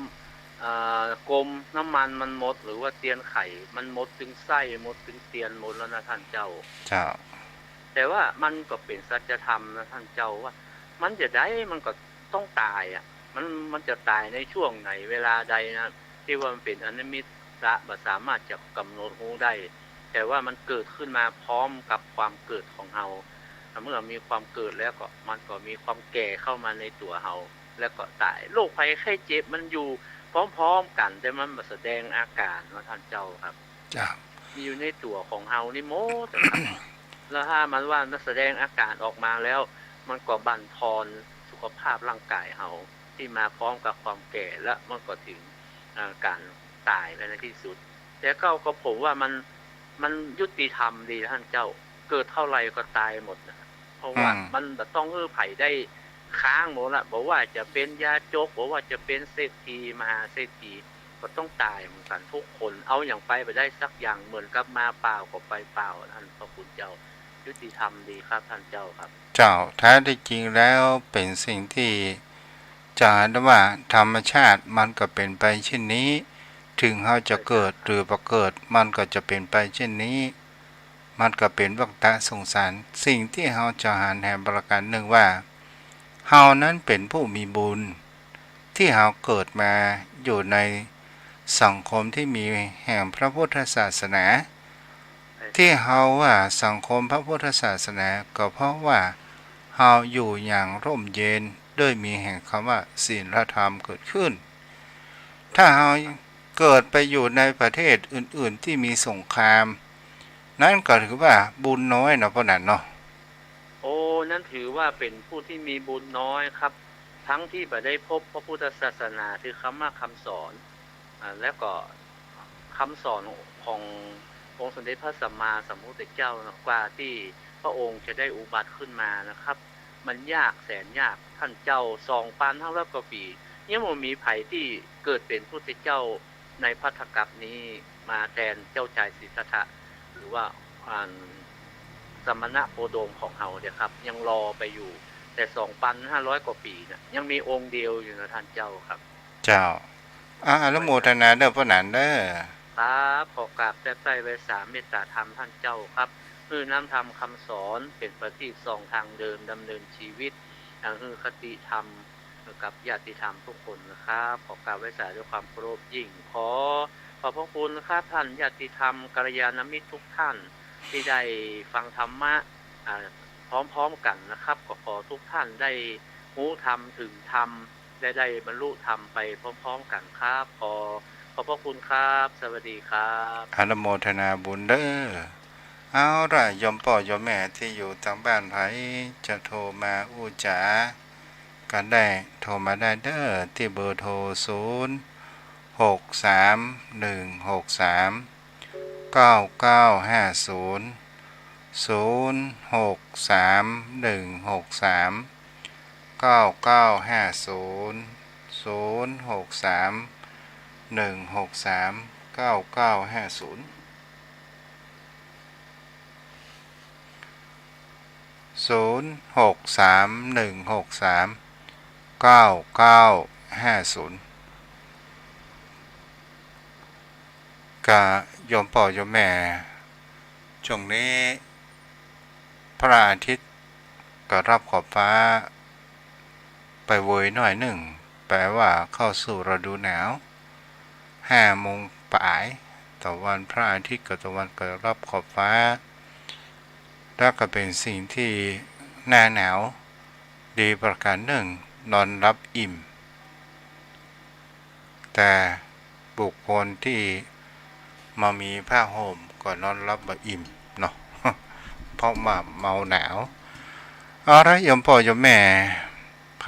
ำกลมน้ำมันหมดหรือว่าเตียนไข่มันหมดถึงไส้หมดถึงเตียนหมดแล้วนะท่านเจ้าแต่ว่ามันก็เป็นสัจธรรมนะท่านเจ้าว่ามันจะได้มันก็ต้องตายอ่ะมันจะตายในช่วงไหนเวลาใดนะที่ว่ามันเป็นอนิมิตระบ่สามารถจะกำหนดรู้ได้แต่ว่ามันเกิดขึ้นมาพร้อมกับความเกิดของเฮาเมื่อมีความเกิดแล้วก็มันก็มีความแก่เข้ามาในตัวเฮาแล้วก็ตายโรคภัยไข้เจ็บมันอยู่พร้อมๆกันแต่มันมาแสดงอาการว่าท่านเจ้าครับมีอยู่ในตัวของเฮานี่โมดแล้วถ้ามันว่าแสดงอาการออกมาแล้วมันก็บั่นทอนสุขภาพร่างกายเฮาที่มาพร้อมกับความแก่และมันก็ถึงการตายในที่สุดแต่ก็ผมว่ามันยุติธรรมดีท่านเจ้าเกิดเท่าไรก็ตายหมดนะเพราะว่ามันต้องไผได้ค้างหมดละบอกว่าจะเป็นยาจกบอกว่าจะเป็นเศรษฐีมหาเศรษฐีก็ต้องตายเหมือนกันทุกคนเอาอย่างไปได้สักอย่างเหมือนกับมาเปล่าก็ไปเปล่าท่านพระคุณเจ้ายุติธรรมดีครับท่านเจ้าครับเจ้าแท้ที่จริงแล้วเป็นสิ่งที่จะเห็นว่าธรรมชาติมันก็เป็นไปเช่นนี้ถึงเฮาจะเกิดหรือบ่เกิดมันก็จะเป็นไปเช่นนี้มันก็เป็นวัฏฏะสงสารสิ่งที่เฮาจะหันแห่งประการหนึ่งว่าเฮานั้นเป็นผู้มีบุญที่เฮาเกิดมาอยู่ในสังคมที่มีแห่งพระพุทธศาสนาที่เฮาว่าสังคมพระพุทธศาสนาก็เพราะว่า เฮาอยู่อย่างร่มเย็นด้วยมีแห่งคำว่าศีลธรรมเกิดขึ้นถ้าเฮาเกิดไปอยู่ในประเทศอื่นๆที่มีสงครามนั่นก็ถือว่าบุญน้อยเนาะพ่อนั่นเนาะโอ้นั่นถือว่าเป็นผู้ที่มีบุญน้อยครับทั้งที่บ่ได้พบพระพุทธศาสนาคือคำว่าคำสอนแล้วก็คำสอนขององค์สมเด็จพระสัมมาสัมพุทธเจ้ากว่าที่พระองค์จะได้อุบัติขึ้นมานะครับมันยากแสนยากท่านเจ้า2,500 กว่าปียังบ่มีไผที่เกิดเป็นพุทธเจ้าในพัทธกัปนี้มาแทนเจ้าชายสิทธัตถะหรือว่าสมณะโคดมของเฮาเนี่ยครับยังรอไปอยู่แต่ 2,500 กว่าปีน่ะยังมีองค์เดียวอยู่นะท่านเจ้าครับเจ้าอนุโมทนาเด้อพ่อนั่นเด้อครับขอกราบแต่ใส่ไว้3เมตตาธรรมท่านเจ้าครับคือน้ำธรรมคำสอนเป็นประทีปส่องทางเดินดำเนินชีวิตอย่างคือคติธรรมกับญาติธรรมทุกคนนะครับขอกราบไว้สาด้วยความเคารพยิ่งขอพระคุณครับท่านญาติธรรมกัลยาณมิตรทุกท่านที่ได้ฟังธรรมะพร้อมๆกันนะครับก็ขอทุกท่านได้รู้ธรรมถึงธรรมได้บรรลุธรรมไปพร้อมๆกันครับขอบพระคุณครับสวัสดีครับอนุโมทนาบุญเด้อเอาล่ะยมพ่อยมแม่ที่อยู่ทางบ้านไผจะโทรมาอู้จ๋ากันได้โทรมาได้เด้อที่เบอร์โทร063163163 กะยมพ่อยมแม่ช่วงนี้พระอาทิตย์ก็รับขอบฟ้าไปโวยหน่อยหนึ่งแปลว่าเข้าสู่ฤดูหนาว5 โมงปลายตะวันพระอาทิตย์กับตะวันก็รับขอบฟ้าแล้วก็เป็นสิ่งที่หน้าหนาวดีประการหนึ่งนอนรับอิ่มแต่บุคคลที่มามีผ้าห่มก็นอนรับบ่อิ่มเนาะ เพราะว่าเมาหนาวเอาละยมพ่อยมแม่ไผ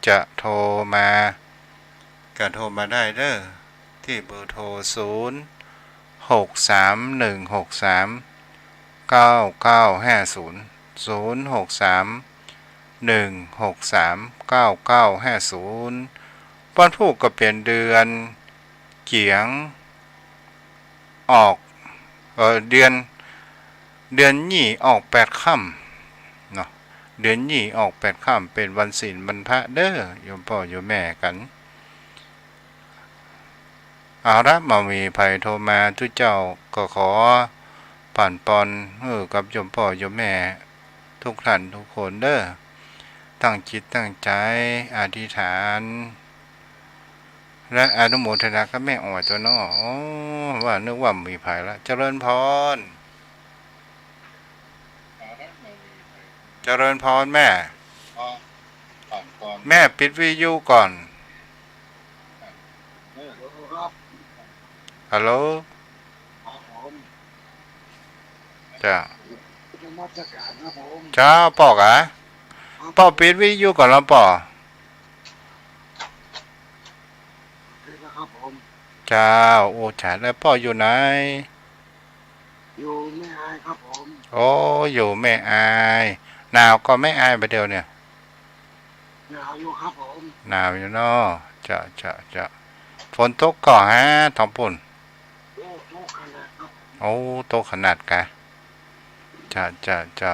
จะโทรมาก็โทรมาได้เด้อที่เบอร์โทรวันพุธก็เป็นเดือนเกียงออกเดือนยี่ออก8 ค่ำเนาะเดือนยี่ออก8 ค่ำเป็นวันศีลวันพระเด้อโยมพ่อโยมแม่กันเอาละมามีภัยโทรมาทุกเจ้าก็ขอผ่านปอนกับโยมพ่อโยมแม่ทุกท่านทุกคนเด้อตั้งจิตตั้งใจอธิษฐานและอนุโมทนากับแม่อ่อยตัวน้อว่านึกว่ามีภัยละเจริญพรแม่ปิดวิทยุก่อนฮัลโหลจ้าจ้าปอกอ่ะปอปิดวิทยุก่อนแล้วปอเจ้าโอ้ฉันแล้วพ่ออยู่ไหนอยู่แม่อายครับผมโอ้อยู่แม่อายหนาวก็แม่อายไปเดียวเนี่ยหนาวอยู่ครับผมหนาวอยู่เนาะจะฝนตกก่อฮะทองปุ่นโอ้โตขนาดกะจะ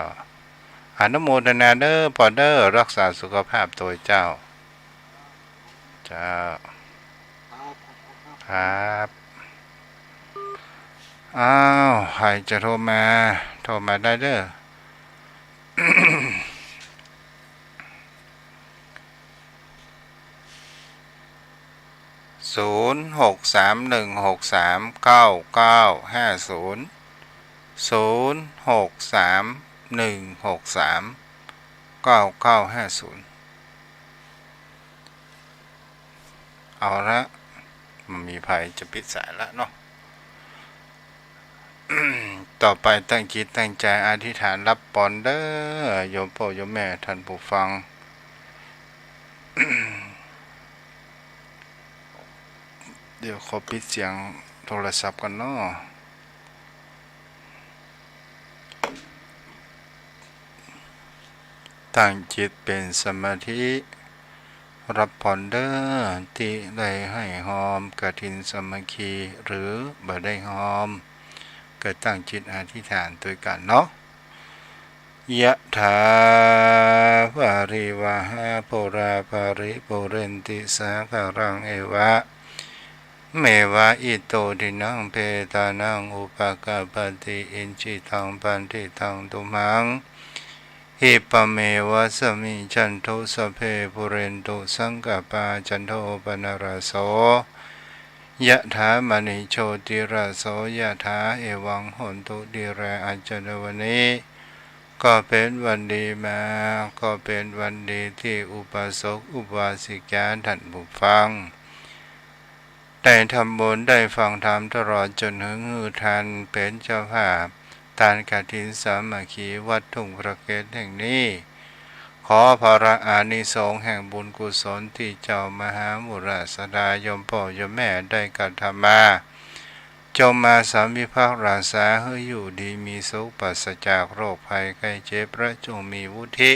อนุโมทนาเด้อปอเด้อรักษาสุขภาพตัวเจ้าครับอ้าวใครจะโทรมาได้เด้อ 0631639950 0631639950 เอาละมันมีภัยจะปิดสายแล้วเนาะ ต่อไปตั้งจิตตั้งใจอธิษฐานรับปอนเด้อโยมพ่อโยมแม่ท่านผู้ฟัง เดี๋ยวขอปิดเสียงโทรศัพท์กันเนาะตั้งจิตเป็นสมาธิรับพรเด้อที่ได้ให้หอมกฐินสามัคคีหรือบ่ได้หอมก็ตั้งจิตอธิษฐานด้วยกันเนาะยะถาวาริวหาปุราภริปุเรนติสาคารังเอวะเมวะอิโตทินังเปตานังอุปกาปติอินจิตังปันติตังตุมังหิปะเมวะสมิจันโทสเพปุเรนตุสังกปาจันโทปนรสโสยะถามณิโชติระโสยะถาเอวังหนตุดิระอัจจนวันนี้ก็เป็นวันดีมาก็เป็นวันดีที่อุปสกอุบาสิกาท่านผู้ฟังได้ทำบุญได้ฟังธรรมตลอดจนถึงหือทันเป็นเจ้าภาพทานกฐินสามัคคีวัดทุ่งพระเกศแห่งนี้ขอภาระอานิสงส์แห่งบุญกุศลที่เจ้ามหามุราสดายมพ่อยมแม่ได้กระทำมาจงมาสามิภักดิ์รักษาให้อยู่ดีมีสุขปราศจากโรคภัยไข้เจ็บและจงมีวุฒิ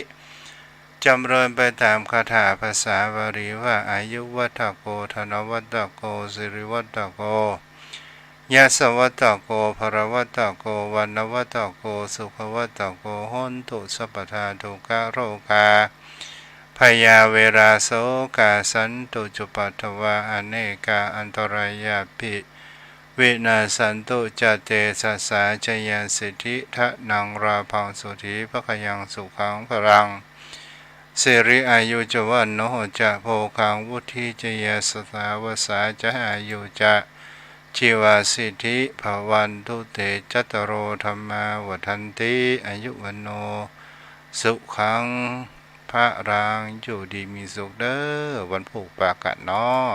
จำเริญไปตามคาถาภาษาบาลีว่าอายุวัฏโกธนวัฏโกสิริวัฏโกยะสวัฏโกภรวัฏโกวันวัฏโกสุขวัฏโกโหนตุสัพพทาทุกขโรคาพยาเวราโสกาสันตุจุปัฏฐวาอเนกาอันตรายาภิวินาสันตุจเตสัสสาจยันสิทธิทะนังราพังสุธีภคยังสุขังพรังสิริอายุจวันโนจะโภคังวุฒิจยสถาวสาจะอายุจะชีวาสิทธิภวันตุเตจัตโรธรรมาวัฏันติอายุวันโนสุขังพระรังอยู่ดีมีสุขเด้อวันผูกปากกันเนาะ